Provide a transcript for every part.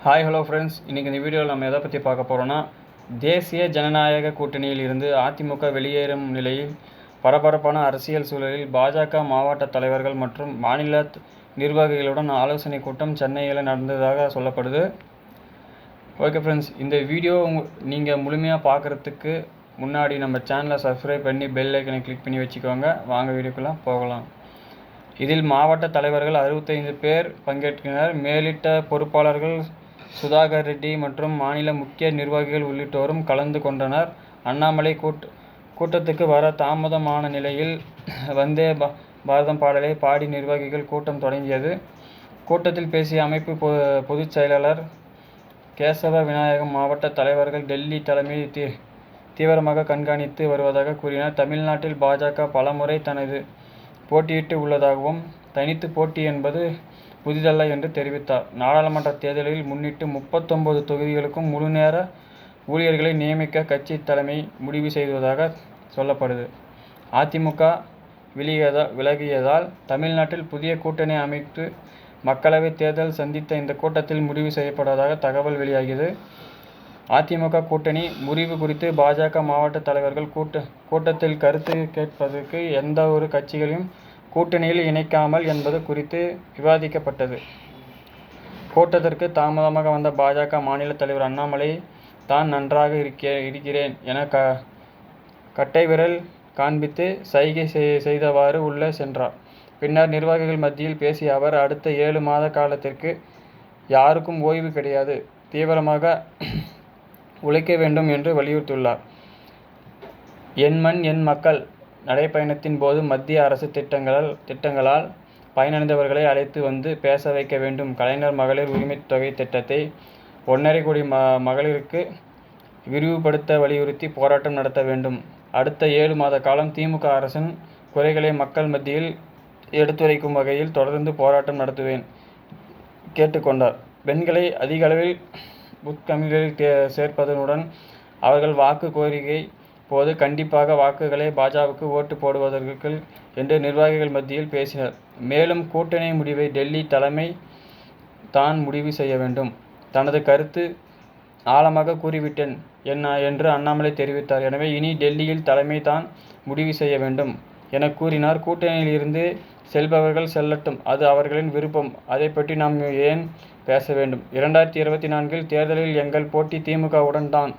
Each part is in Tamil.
ஹாய் ஹலோ ஃப்ரெண்ட்ஸ், இன்றைக்கி இந்த வீடியோவில் நம்ம எதை பற்றி பார்க்க போகிறோன்னா, தேசிய ஜனநாயக கூட்டணியில் இருந்து அதிமுக வெளியேறும் நிலையில் பரபரப்பான அரசியல் சூழலில் பாஜக மாவட்ட தலைவர்கள் மற்றும் மாநில நிர்வாகிகளுடன் ஆலோசனை கூட்டம் சென்னையில் நடந்ததாக சொல்லப்படுது. ஓகே ஃப்ரெண்ட்ஸ், இந்த வீடியோ நீங்கள் முழுமையாக பார்க்குறதுக்கு முன்னாடி நம்ம சேனலை சப்ஸ்கிரைப் பண்ணி பெல் ஐக்கனை கிளிக் பண்ணி வச்சுக்கோங்க. வாங்க வீடியோக்குள்ளே போகலாம். இதில் மாவட்ட தலைவர்கள் 65 பேர் பங்கேற்கின்றனர். மேலிட்ட பொறுப்பாளர்கள் சுதாகர் ரெட்டி மற்றும் மாநில முக்கிய நிர்வாகிகள் உள்ளிட்டோரும் கலந்து கொண்டனர். அண்ணாமலை கூட்டத்துக்கு வர தாமதமான நிலையில் வந்தே பாரதம் பாடலை பாடி நிர்வாகிகள் கூட்டம் தொடங்கியது. கூட்டத்தில் பேசிய அமைப்பு பொதுச் செயலாளர் கேசவ விநாயகம், மாவட்ட தலைவர்கள் டெல்லி தலைமையை தீவிரமாக கண்காணித்து வருவதாக கூறினார். தமிழ்நாட்டில் பாஜக பலமுறை தனது போட்டியிட்டு உள்ளதாகவும் தனித்து போட்டி என்பது புதிதல்ல என்று தெரிவித்தார். நாடாளுமன்ற தேர்தலில் முன்னிட்டு 39 தொகுதிகளுக்கும் முழுநேர ஊழியர்களை நியமிக்க கட்சி தலைமை முடிவு செய்வதாக சொல்லப்படுது. அதிமுக விலகியதால் தமிழ்நாட்டில் புதிய கூட்டணி அமைத்து மக்களவைத் தேர்தல் சந்தித்த இந்த கூட்டத்தில் முடிவு செய்யப்படுவதாக தகவல் வெளியாகியது. அதிமுக கூட்டணி முறிவு குறித்து பாஜக மாவட்ட தலைவர்கள் கூட்டத்தில் கருத்து கேட்பதற்கு எந்த ஒரு கட்சிகளையும் கூட்டணியில் இணைக்காமல் என்பது குறித்து விவாதிக்கப்பட்டது. கூட்டத்திற்கு தாமதமாக வந்த பாஜக மாநில தலைவர் அண்ணாமலை தான் நன்றாக இருக்கிறேன் என கட்டை விரல் காண்பித்து சைகை செய்தவாறு உள்ளே சென்றார். பின்னர் நிர்வாகிகள் மத்தியில் பேசிய அவர், அடுத்த 7 மாத காலத்திற்கு யாருக்கும் ஓய்வு கிடையாது, தீவிரமாக உழைக்க வேண்டும் என்று வலியுறுத்தியுள்ளார். என் மண் என் மக்கள் நடைப்பயணத்தின் போது மத்திய அரசு திட்டங்களால் பயனடைந்தவர்களை அழைத்து வந்து பேச வைக்க வேண்டும். கலைஞர் மகளிர் உரிமை தொகை திட்டத்தை 1.5 கோடி மகளிருக்கு விரிவுபடுத்த வலியுறுத்தி போராட்டம் நடத்த வேண்டும். அடுத்த 7 மாத காலம் திமுக அரசின் குறைகளை மக்கள் மத்தியில் எடுத்துரைக்கும் வகையில் தொடர்ந்து போராட்டம் நடத்துவேன் கேட்டுக்கொண்டார். பெண்களை அதிக அளவில் பூத் கமிட்டிகளில் சேர்ப்பதனுடன் அவர்கள் வாக்கு கோரிக்கை போது கண்டிப்பாக வாக்குகளை பாஜகவுக்கு ஓட்டு போடுவதற்கு என்று நிர்வாகிகள் மத்தியில் பேசினர். மேலும் கூட்டணி முடிவை டெல்லி தலைமை தான் முடிவு செய்ய வேண்டும். தனது கருத்து ஆழமாக கூறிவிட்டேன் என்று அண்ணாமலை தெரிவித்தார். எனவே இனி டெல்லியில் தலைமை தான் முடிவு செய்ய வேண்டும் என கூறினார். கூட்டணியில் இருந்து செல்பவர்கள் செல்லட்டும், அது அவர்களின் விருப்பம். அதை பற்றி நாம் ஏன் பேச வேண்டும்? 2024 தேர்தலில் எங்கள் போட்டி திமுகவுடன் தான்.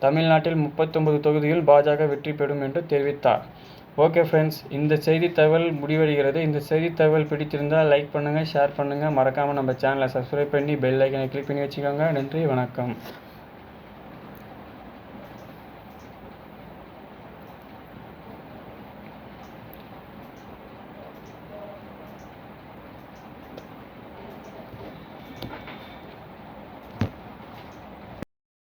தமிழ்நாட்டில் 39 தொகுதியில் பாஜக வெற்றி பெறும் என்று தெரிவித்தார். ஓகே ஃப்ரெண்ட்ஸ், இந்த செய்தி தகவல் முடிவடைகிறது. இந்த செய்தி தகவல் பிடித்திருந்தால் லைக் பண்ணுங்கள், ஷேர் பண்ணுங்கள். மறக்காமல் நம்ம சேனலை சப்ஸ்கிரைப் பண்ணி பெல் ஐக்கனை கிளிக் பண்ணி வச்சுக்கோங்க. நன்றி, வணக்கம்.